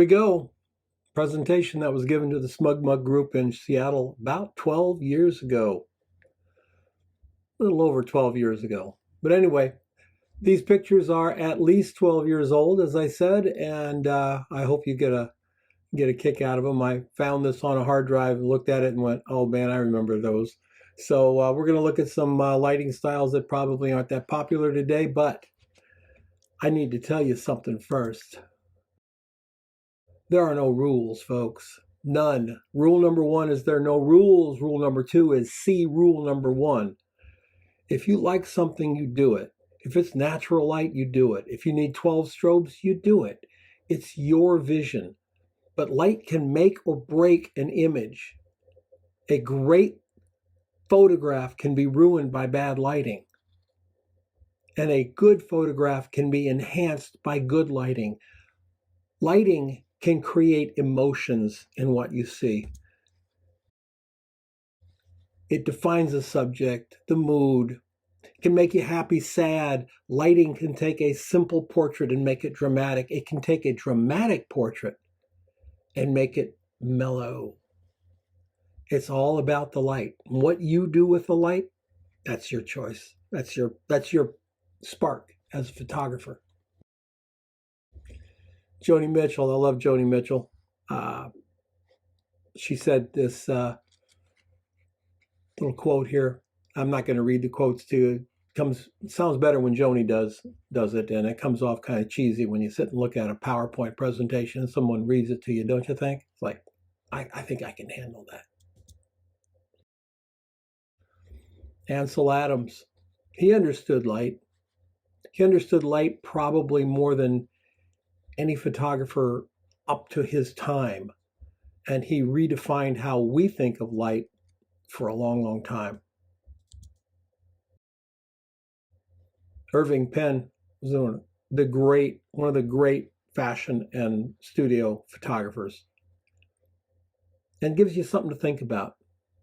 we go. Presentation that was given to the Smug Mug Group in Seattle about 12 years ago. A little over 12 years ago. But anyway, these pictures are at least 12 years old, as I said, and I hope you get a kick out of them. I found this on a hard drive, looked at it, and went, oh man, I remember those. So we're going to look at some lighting styles that probably aren't that popular today, but I need to tell you something first. There are no rules, folks. None. Rule number one is there are no rules. Rule number two is see rule number one. If you like something, you do it. If it's natural light, you do it. If you need 12 strobes, you do it. It's your vision. But light can make or break an image. A great photograph can be ruined by bad lighting. And a good photograph can be enhanced by good lighting. Lighting can create emotions in what you see. It defines a subject, the mood. It can make you happy, sad. Lighting can take a simple portrait and make it dramatic. It can take a dramatic portrait and make it mellow. It's all about the light. What you do with the light, that's your choice. That's your spark as a photographer. Joni Mitchell, I love Joni Mitchell. She said this little quote here. I'm not going to read the quotes to you. It sounds better when Joni does it, and it comes off kind of cheesy when you sit and look at a PowerPoint presentation and someone reads it to you, don't you think? It's like, I think I can handle that. Ansel Adams, he understood light. He understood light probably more than any photographer up to his time. And he redefined how we think of light for a long, long time. Irving Penn was one of the great fashion and studio photographers. And gives you something to think about.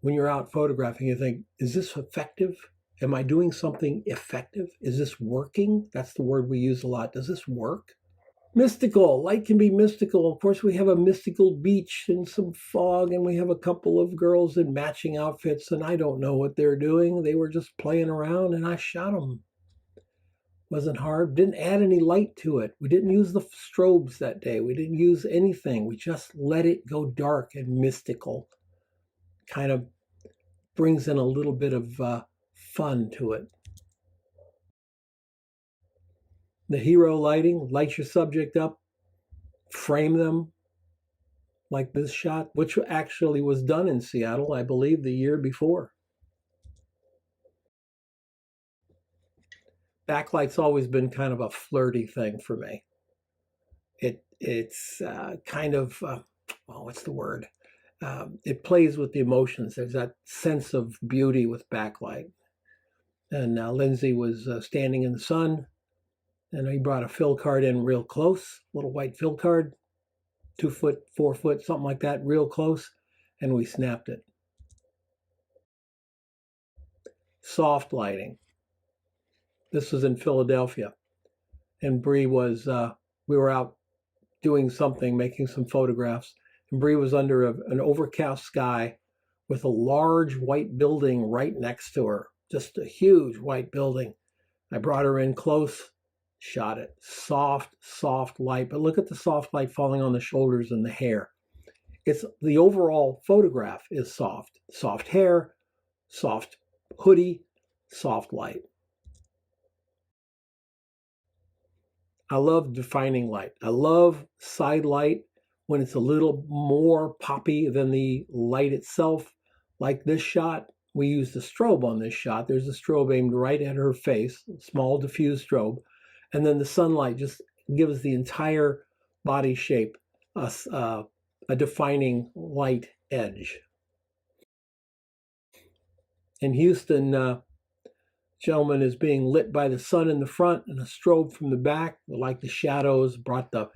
When you're out photographing, you think, is this effective? Am I doing something effective? Is this working? That's the word we use a lot. Does this work? Mystical. Light can be mystical. Of course, we have a mystical beach and some fog, and we have a couple of girls in matching outfits, and I don't know what they're doing. They were just playing around, and I shot them. Wasn't hard. Didn't add any light to it. We didn't use the strobes that day. We didn't use anything. We just let it go dark and mystical. Kind of brings in a little bit of fun to it. The hero lighting, light your subject up, frame them like this shot, which actually was done in Seattle, I believe, the year before. Backlight's always been kind of a flirty thing for me. It's kind of, what's the word? It plays with the emotions. There's that sense of beauty with backlight. And Lindsay was standing in the sun, and he brought a fill card in real close, little white fill card, 2 foot, 4 foot, something like that, real close, and we snapped it. Soft lighting. This was in Philadelphia, and Bree was, we were out doing something, making some photographs, and Bree was under an overcast sky with a large white building right next to her, just a huge white building. I brought her in close, shot it. Soft, soft light, but look at the soft light falling on the shoulders and the hair. It's the overall photograph is soft. Soft hair, soft hoodie, soft light. I love defining light. I love side light when it's a little more poppy than the light itself. Like this shot, we used a strobe on this shot. There's a strobe aimed right at her face, small diffuse strobe. And then the sunlight just gives the entire body shape a defining light edge. In Houston, gentleman is being lit by the sun in the front and a strobe from the back, like the shadows brought the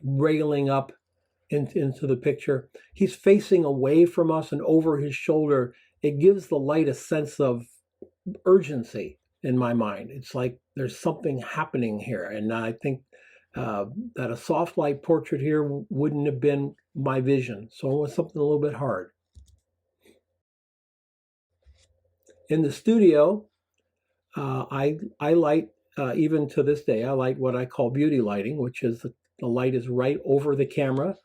railing up into the picture. He's facing away from us and over his shoulder. It gives the light a sense of urgency in my mind. It's like there's something happening here. And I think that a soft light portrait here wouldn't have been my vision. So it was something a little bit hard. In the studio, I light, even to this day, I light what I call beauty lighting, which is the light is right over the camera.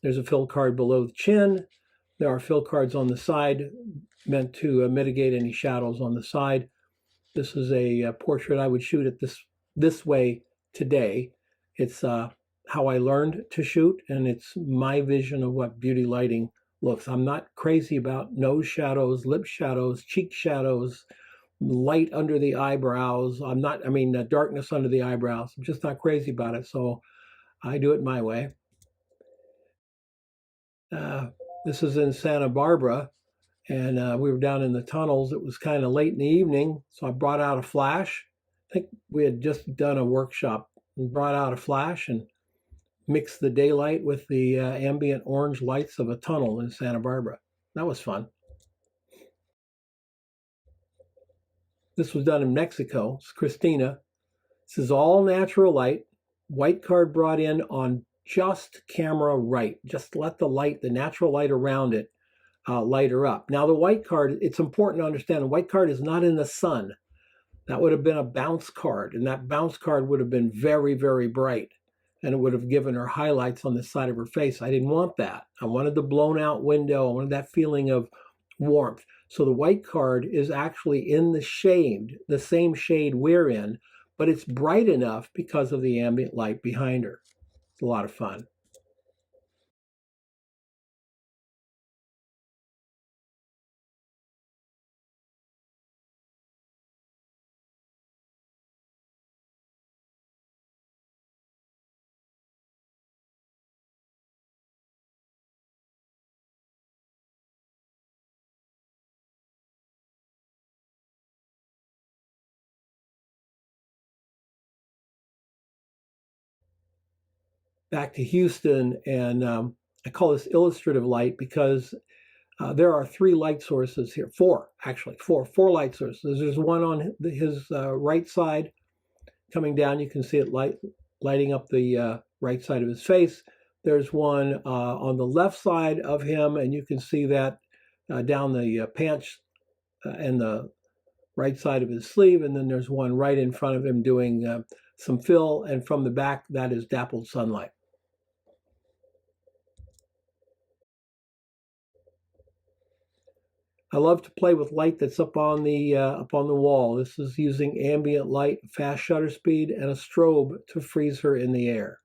There's a fill card below the chin. There are fill cards on the side meant to mitigate any shadows on the side. This is a portrait I would shoot it this way today. It's how I learned to shoot, and it's my vision of what beauty lighting looks. I'm not crazy about nose shadows, lip shadows, cheek shadows, light under the eyebrows. Darkness under the eyebrows. I'm just not crazy about it, so I do it my way. This is in Santa Barbara, and we were down in the tunnels. It was kind of late in the evening, so I brought out a flash. I think we had just done a workshop and brought out a flash and mixed the daylight with the ambient orange lights of a tunnel in Santa Barbara. That was fun. This was done in Mexico. It's Christina. This is all natural light. White card brought in on just camera right. Just let the light, the natural light around it, light her up. Now the white card, it's important to understand the white card is not in the sun. That would have been a bounce card, and that bounce card would have been very, very bright, and it would have given her highlights on the side of her face. I didn't want that. I wanted the blown out window. I wanted that feeling of warmth. So the white card is actually in the shade, the same shade we're in, but it's bright enough because of the ambient light behind her. It's a lot of fun. Back to Houston, and I call this illustrative light because there are three light sources here. Four light sources. There's one on his right side coming down. You can see it lighting up the right side of his face. There's one on the left side of him, and you can see that down the pants and the right side of his sleeve. And then there's one right in front of him doing some fill, and from the back, that is dappled sunlight. I love to play with light that's up on the wall. This is using ambient light, fast shutter speed, and a strobe to freeze her in the air.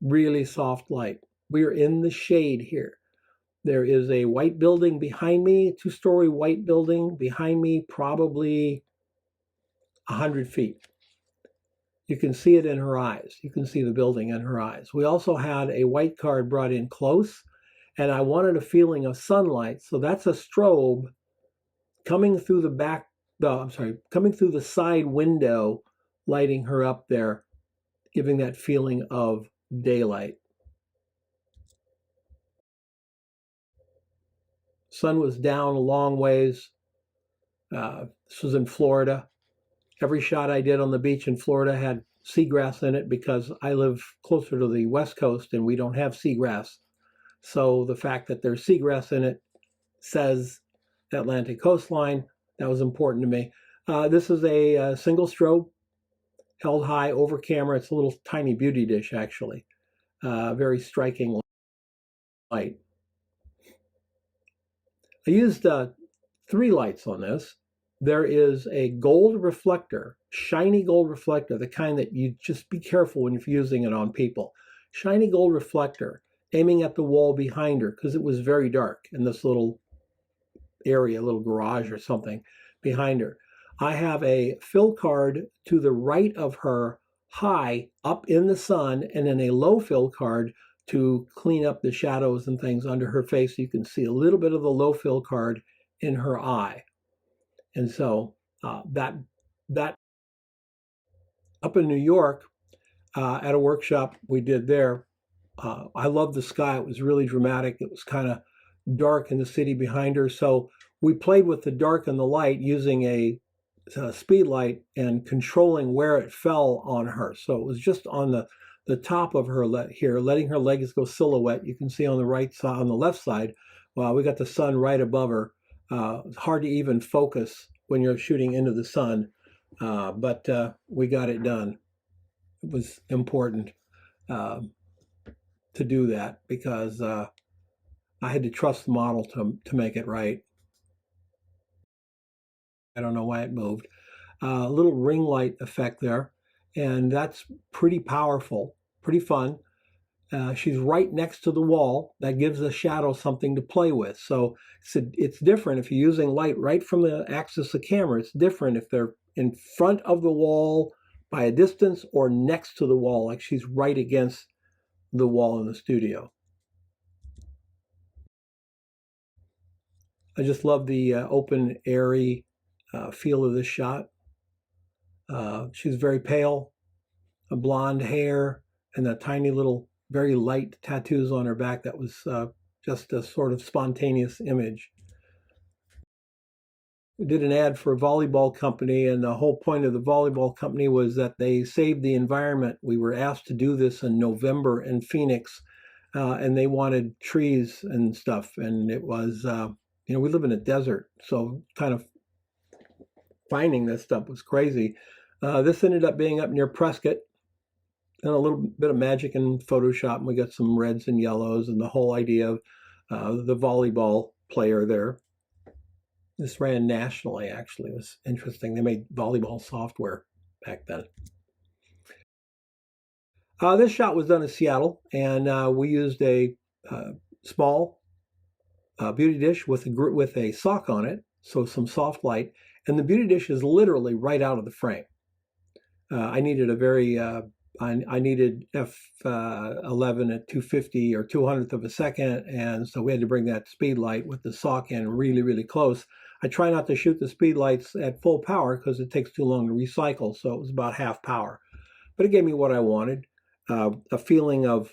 Really soft light. We're in the shade here. There is a white building behind me, two-story white building behind me, probably 100 feet. You can see it in her eyes. You can see the building in her eyes. We also had a white card brought in close, and I wanted a feeling of sunlight. So that's a strobe coming through coming through the side window, lighting her up there, giving that feeling of daylight. Sun was down a long ways. This was in Florida. Every shot I did on the beach in Florida had seagrass in it because I live closer to the West Coast and we don't have seagrass. So the fact that there's seagrass in it says Atlantic coastline. That was important to me. This is a single strobe held high over camera. It's a little tiny beauty dish, actually. Very striking light. I used 3 lights on this. There is a gold reflector, shiny gold reflector, the kind that you just be careful when you're using it on people. Shiny gold reflector aiming at the wall behind her because it was very dark in this little area, little garage or something behind her. I have a fill card to the right of her, high up in the sun, and then a low fill card to clean up the shadows and things under her face. You can see a little bit of the low fill card in her eye. And so that up in New York at a workshop we did there, I loved the sky. It was really dramatic. It was kind of dark in the city behind her. So we played with the dark and the light using a speed light and controlling where it fell on her. So it was just on the top of her here, letting her legs go silhouette. You can see on the right side, on the left side, well, we got the sun right above her. It's hard to even focus when you're shooting into the sun, but we got it done. It was important to do that because I had to trust the model to make it right. I don't know why it moved. A little ring light effect there, and that's pretty powerful, pretty fun. She's right next to the wall. That gives the shadow something to play with. So it's different if you're using light right from the axis of camera. It's different if they're in front of the wall by a distance or next to the wall, like she's right against the wall in the studio. I just love the open, airy feel of this shot. She's very pale, a blonde hair, and the tiny little, very light tattoos on her back. That was just a sort of spontaneous image. We did an ad for a volleyball company, and the whole point of the volleyball company was that they saved the environment. We were asked to do this in November in Phoenix, and they wanted trees and stuff. And it was, we live in a desert, so kind of finding this stuff was crazy. This ended up being up near Prescott, and a little bit of magic in Photoshop, and we got some reds and yellows, and the whole idea of the volleyball player there. This ran nationally, actually. It was interesting. They made volleyball software back then. This shot was done in Seattle, and we used a small beauty dish with a sock on it, so some soft light. And the beauty dish is literally right out of the frame. I needed a very, I needed f11 at 250 or 200th of a second, and so we had to bring that speed light with the sock in really, really close. I try not to shoot the speed lights at full power because it takes too long to recycle, so it was about half power. But it gave me what I wanted, a feeling of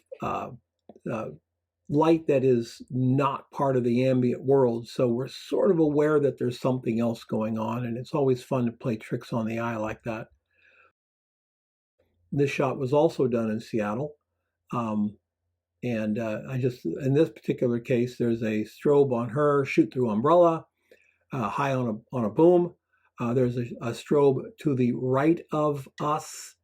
light that is not part of the ambient world. So we're sort of aware that there's something else going on, and it's always fun to play tricks on the eye like that. This shot was also done in Seattle. And in this particular case, there's a strobe on her shoot-through umbrella, high on a boom. There's a strobe to the right of us,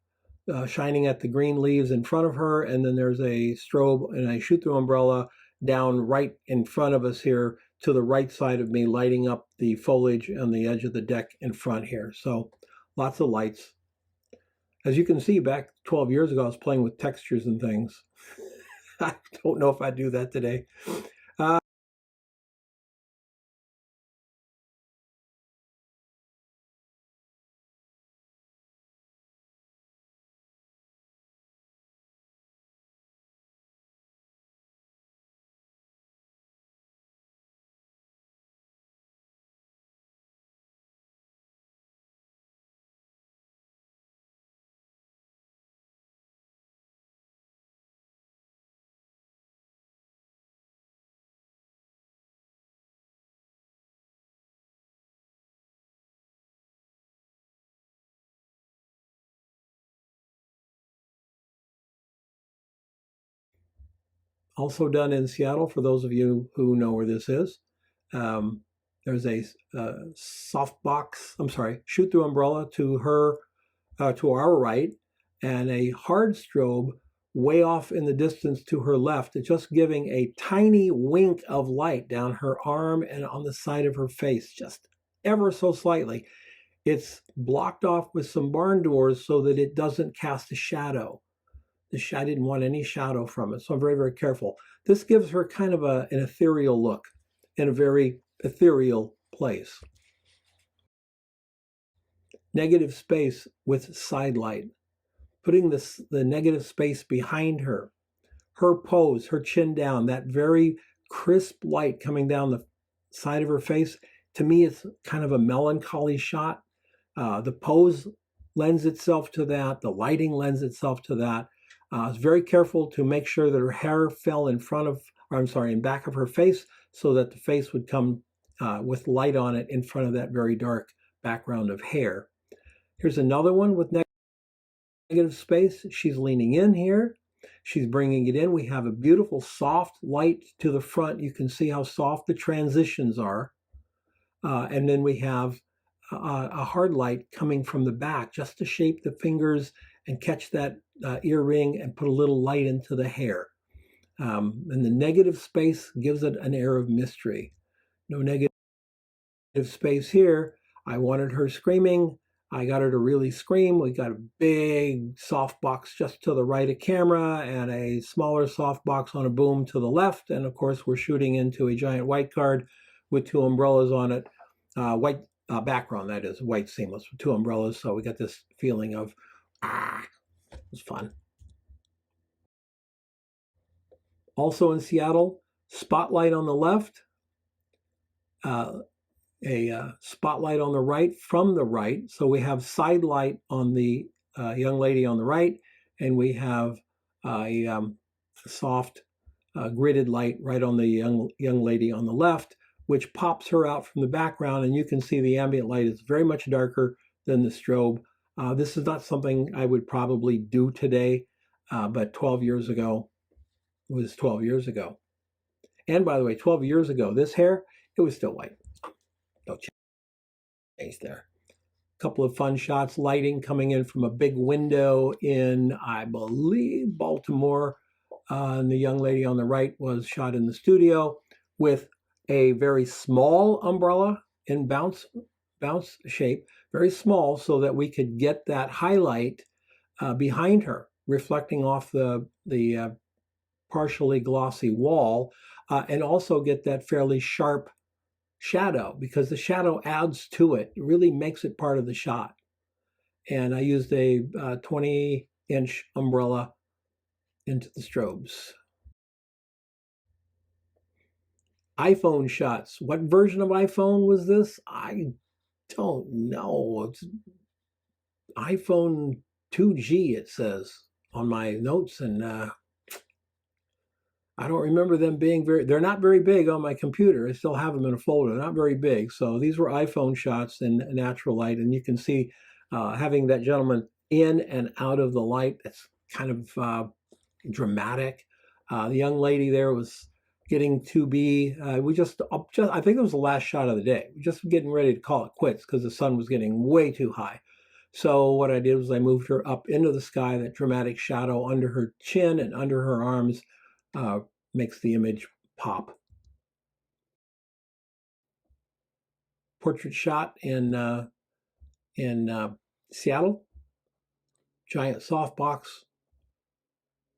shining at the green leaves in front of her, and then there's a strobe and a shoot-through umbrella down right in front of us here to the right side of me, lighting up the foliage on the edge of the deck in front here. So lots of lights. As you can see, back 12 years ago, I was playing with textures and things. I don't know if I'd do that today. Also done in Seattle, for those of you who know where this is. There's a shoot-through umbrella to our right, and a hard strobe way off in the distance to her left, just giving a tiny wink of light down her arm and on the side of her face, just ever so slightly. It's blocked off with some barn doors so that it doesn't cast a shadow. I didn't want any shadow from it, so I'm very, very careful. This gives her kind of an ethereal look in a very ethereal place. Negative space with side light, putting the negative space behind her. Her pose, her chin down, that very crisp light coming down the side of her face. To me, it's kind of a melancholy shot. The pose lends itself to that. The lighting lends itself to that. I was very careful to make sure that her hair fell in back of her face, so that the face would come with light on it in front of that very dark background of hair. Here's another one with negative space. She's leaning in here. She's bringing it in. We have a beautiful soft light to the front. You can see how soft the transitions are. And then we have a hard light coming from the back just to shape the fingers and catch that earring and put a little light into the hair. And the negative space gives it an air of mystery. No negative space here. I wanted her screaming. I got her to really scream. We got a big softbox just to the right of camera and a smaller softbox on a boom to the left. And of course, we're shooting into a giant white card with two umbrellas on it. White background, that is, white seamless with two umbrellas. So we got this feeling of, it was fun. Also in Seattle, spotlight on the left, a spotlight on the right from the right. So we have side light on the young lady on the right, and we have a soft gridded light right on the young lady on the left, which pops her out from the background. And you can see the ambient light is very much darker than the strobe. This is not something I would probably do today, but 12 years ago was 12 years ago. And by the way, 12 years ago, this hair, it was still white. No change there. A couple of fun shots, lighting coming in from a big window in, I believe, Baltimore. And the young lady on the right was shot in the studio with a very small umbrella in bounce shape, very small, so that we could get that highlight behind her, reflecting off the partially glossy wall, and also get that fairly sharp shadow, because the shadow adds to it. It really makes it part of the shot. And I used a 20-inch umbrella into the strobes. iPhone shots. What version of iPhone was this? I don't know. It's iPhone 2G, it says on my notes, and I don't remember them being they're not very big on my computer. I still have them in a folder. They're not very big. So these were iPhone shots in natural light. And you can see having that gentleman in and out of the light, that's kind of dramatic. The young lady there was getting to be, I think it was the last shot of the day. We're just getting ready to call it quits because the sun was getting way too high. So what I did was I moved her up into the sky. That dramatic shadow under her chin and under her arms makes the image pop. Portrait shot in Seattle. Giant softbox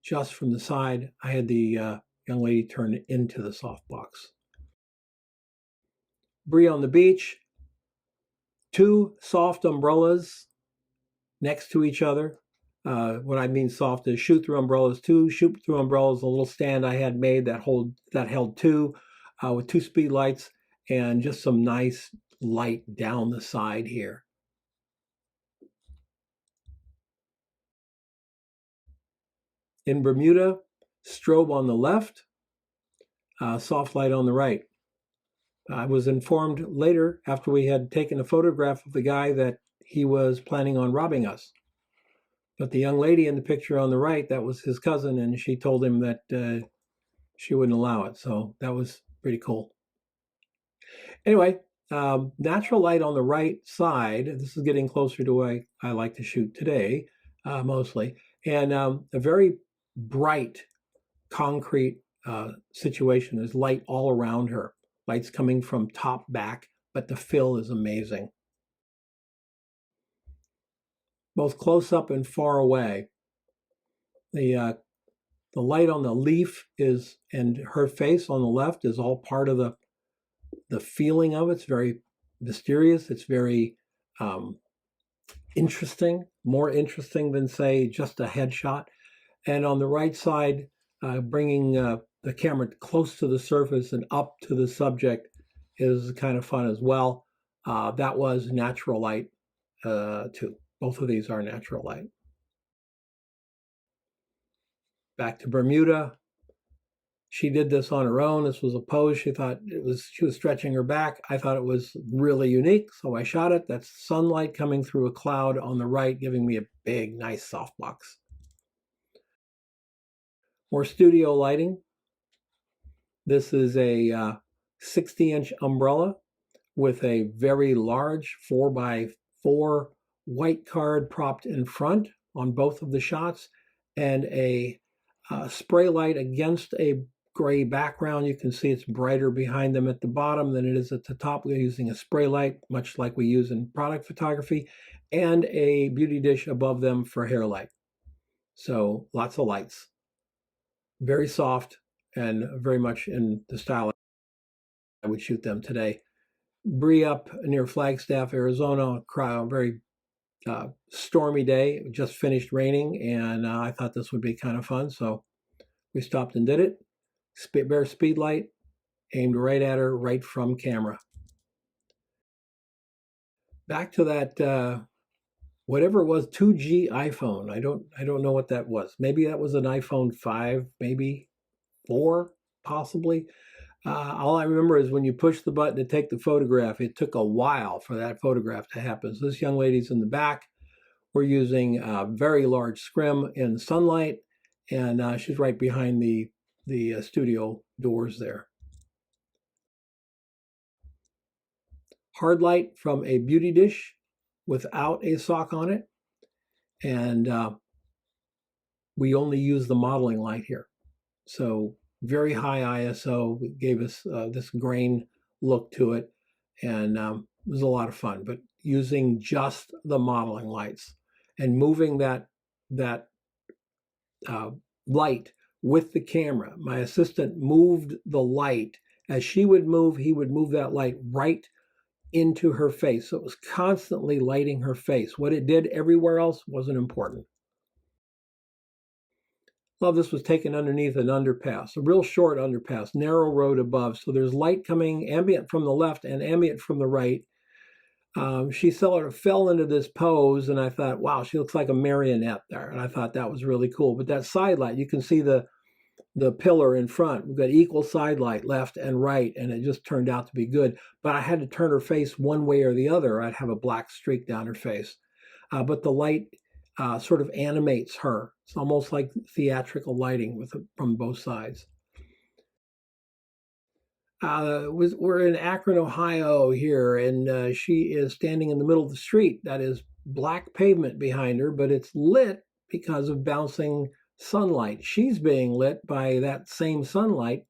just from the side. I had the young lady turn into the softbox. Bree on the beach. Two soft umbrellas next to each other. What I mean soft is shoot-through umbrellas, two shoot-through umbrellas, a little stand I had made that held two, with two speed lights and just some nice light down the side here. In Bermuda, strobe on the left, soft light on the right. I was informed later, after we had taken a photograph of the guy, that he was planning on robbing us. But the young lady in the picture on the right, that was his cousin, and she told him that she wouldn't allow it. So that was pretty cool. Anyway, natural light on the right side. This is getting closer to what I like to shoot today, mostly. And a very bright concrete situation. There's light all around her. Light's coming from top back, but the fill is amazing. Both close up and far away. The light on the leaf is, and her face on the left is all part of the feeling of it. It's very mysterious. It's very interesting, more interesting than, say, just a headshot. And on the right side, bringing the camera close to the surface and up to the subject is kind of fun as well. That was natural light too. Both of these are natural light. Back to Bermuda. She did this on her own. This was a pose. She was stretching her back. I thought it was really unique, so I shot it. That's sunlight coming through a cloud on the right, giving me a big, nice softbox. More studio lighting. This is a 60-inch umbrella with a very large 4x4 white card propped in front on both of the shots, and a spray light against a gray background. You can see it's brighter behind them at the bottom than it is at the top. We're using a spray light, much like we use in product photography, and a beauty dish above them for hair light. So lots of lights. Very soft and very much in the style I would shoot them today. Bree up near Flagstaff, Arizona, very stormy day. It just finished raining, and I thought this would be kind of fun, so we stopped and did it. Bare speed light, aimed right at her, right from camera. Back to that whatever it was, 2G iPhone. I don't know what that was. Maybe that was an iPhone 5, maybe 4, possibly. All I remember is when you push the button to take the photograph, it took a while for that photograph to happen. So this young lady's in the back. We're using a very large scrim in sunlight, and she's right behind the studio doors there. Hard light from a beauty dish without a sock on it, and we only use the modeling light here. So very high ISO gave us this grain look to it, and it was a lot of fun. But using just the modeling lights and moving that light with the camera. My assistant moved the light. As she would move, he would move that light right into her face. So it was constantly lighting her face. What it did everywhere else wasn't important. Well, this was taken underneath an underpass, a real short underpass, narrow road above. So there's light coming ambient from the left and ambient from the right. She sort of fell into this pose, and I thought, wow, she looks like a marionette there. And I thought that was really cool. But that side light, you can see the pillar in front. We've got equal side light, left and right, and it just turned out to be good. But I had to turn her face one way or the other. I'd have a black streak down her face. But the light sort of animates her. It's almost like theatrical lighting from both sides. We're in Akron, Ohio here, and she is standing in the middle of the street. That is black pavement behind her, but it's lit because of bouncing sunlight. She's being lit by that same sunlight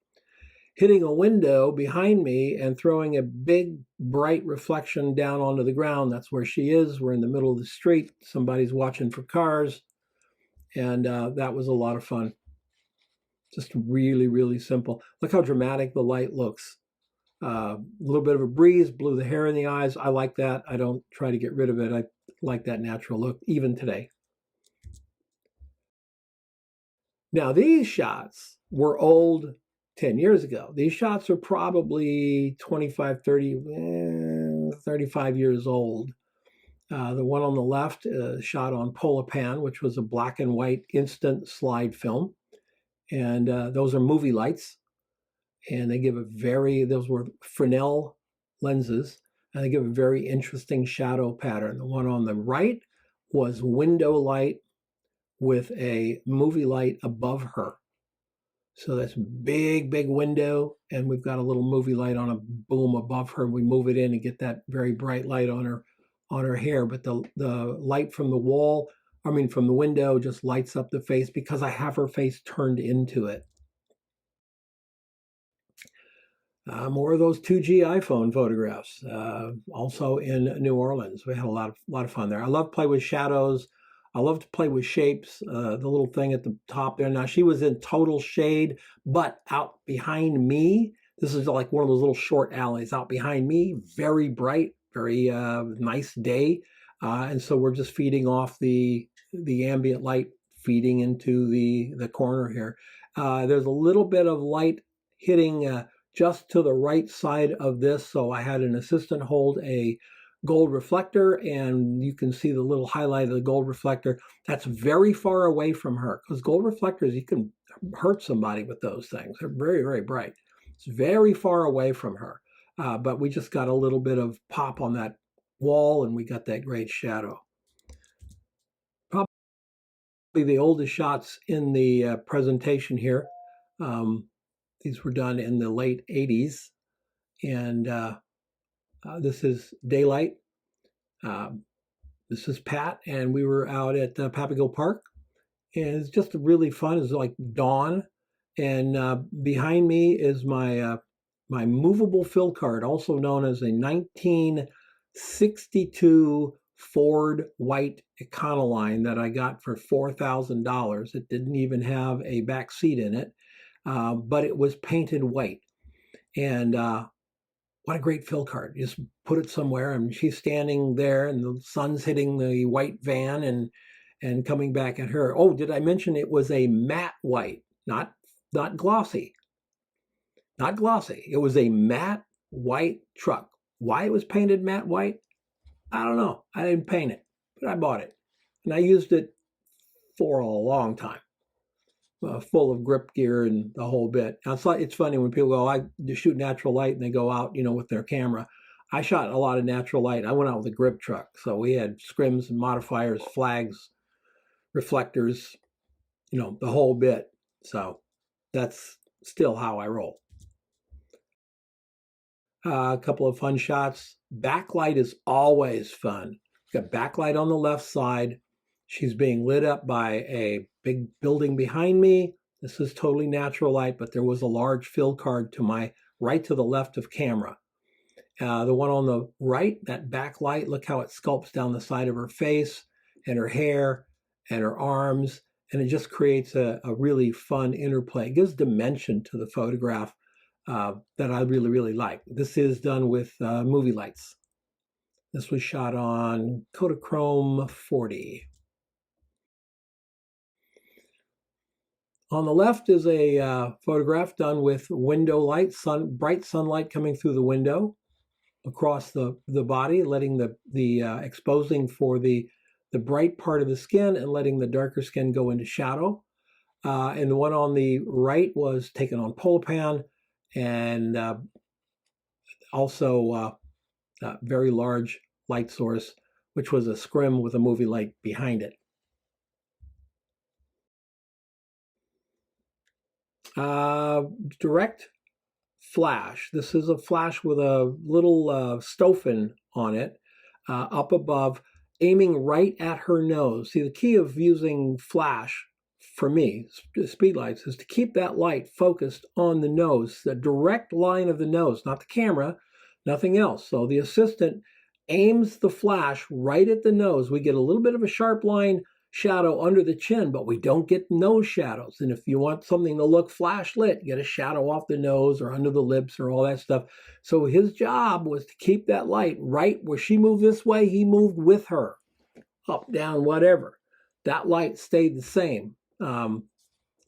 hitting a window behind me and throwing a big bright reflection down onto the ground. That's where she is. We're in the middle of the street. Somebody's watching for cars, and that was a lot of fun. Just really, really simple. Look how dramatic the light looks. A little bit of a breeze blew the hair in the eyes. I like that. I don't try to get rid of it. I like that natural look, even today. Now, these shots were old 10 years ago. These shots are probably 25, 30, 35 years old. The one on the left shot on Polapan, which was a black and white instant slide film. And those are movie lights. And they give those were Fresnel lenses, and they give a very interesting shadow pattern. The one on the right was window light with a movie light above her. So that's big, big window, and we've got a little movie light on a boom above her. We move it in and get that very bright light on her hair. But the light from from the window just lights up the face because I have her face turned into it. More of those 2G iPhone photographs. Also in New Orleans, we had a lot of fun there. I love to play with shadows. I love to play with shapes. The little thing at the top there. Now she was in total shade, but out behind me, this is like one of those little short alleys out behind me. Very bright, very nice day, and so we're just feeding off the ambient light, feeding into the corner here. There's a little bit of light hitting just to the right side of this, so I had an assistant hold a gold reflector, and you can see the little highlight of the gold reflector. That's very far away from her, because gold reflectors, hurt somebody with those things. They're very, very bright. It's very far away from her, but we just got a little bit of pop on that wall, and we got that great shadow. Probably the oldest shots in the presentation here. These were done in the late 80s, and this is daylight. This is Pat, and we were out at Papago Park, and it's just really fun. It's like dawn, and behind me is my my movable fill card, also known as a 1962 Ford white Econoline that I got for $4,000. It didn't even have a back seat in it, but it was painted white. And what a great fill card. Just put it somewhere, and she's standing there, and the sun's hitting the white van and coming back at her. Oh, did I mention it was a matte white, not glossy? Not glossy. It was a matte white truck. Why it was painted matte white? I don't know. I didn't paint it, but I bought it. And I used it for a long time, full of grip gear and the whole bit. Now, it's funny when people go, I shoot natural light, and they go out, with their camera. I shot a lot of natural light. I went out with a grip truck. So we had scrims and modifiers, flags, reflectors, the whole bit. So that's still how I roll. A couple of fun shots. Backlight is always fun. Got backlight on the left side. She's being lit up by a big building behind me. This is totally natural light, but there was a large fill card to my right to the left of camera. The one on the right, that backlight, look how it sculpts down the side of her face and her hair and her arms. And it just creates a really fun interplay. It gives dimension to the photograph that I really, really like. This is done with movie lights. This was shot on Kodachrome 40. On the left is a photograph done with window light, bright sunlight coming through the window across the body, letting the exposing for the bright part of the skin and letting the darker skin go into shadow. And the one on the right was taken on Polapan, and also a very large light source, which was a scrim with a movie light behind it. Direct flash. This is a flash with a little Stofan on it up above, aiming right at her nose. See, the key of using flash for me, speed lights, is to keep that light focused on the nose, the direct line of the nose, not the camera, nothing else. So the assistant aims the flash right at the nose. We get a little bit of a sharp line shadow under the chin, but we don't get nose shadows. And if you want something to look flash lit, get a shadow off the nose or under the lips or all that stuff. So his job was to keep that light right where she moved this way, he moved with her, up, down, whatever. That light stayed the same. A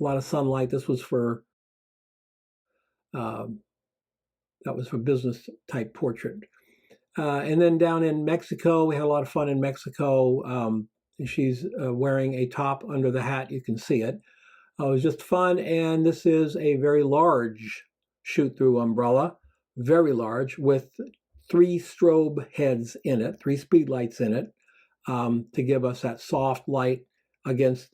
lot of sunlight. This was for business type portrait. And then down in Mexico, we had a lot of fun in Mexico. She's wearing a top under the hat. You can see it. It was just fun. And this is a very large shoot-through umbrella, very large, with 3 strobe heads in it, 3 speed lights in it, to give us that soft light against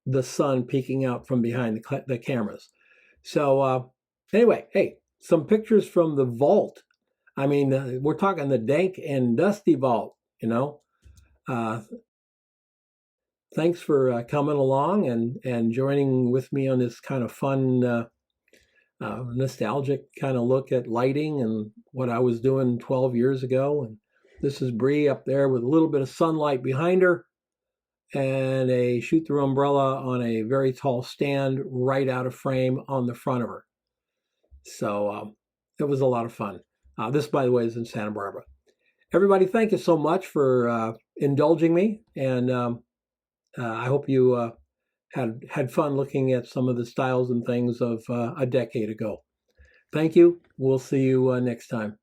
the sun peeking out from behind the cameras. So anyway, hey, some pictures from the vault. I mean, we're talking the dank and dusty vault, Thanks for coming along and joining with me on this kind of fun, nostalgic kind of look at lighting and what I was doing 12 years ago. And this is Bree up there with a little bit of sunlight behind her and a shoot-through umbrella on a very tall stand right out of frame on the front of her. So it was a lot of fun. This, by the way, is in Santa Barbara. Everybody, thank you so much for indulging me, and I hope you had fun looking at some of the styles and things of a decade ago. Thank you. We'll see you next time.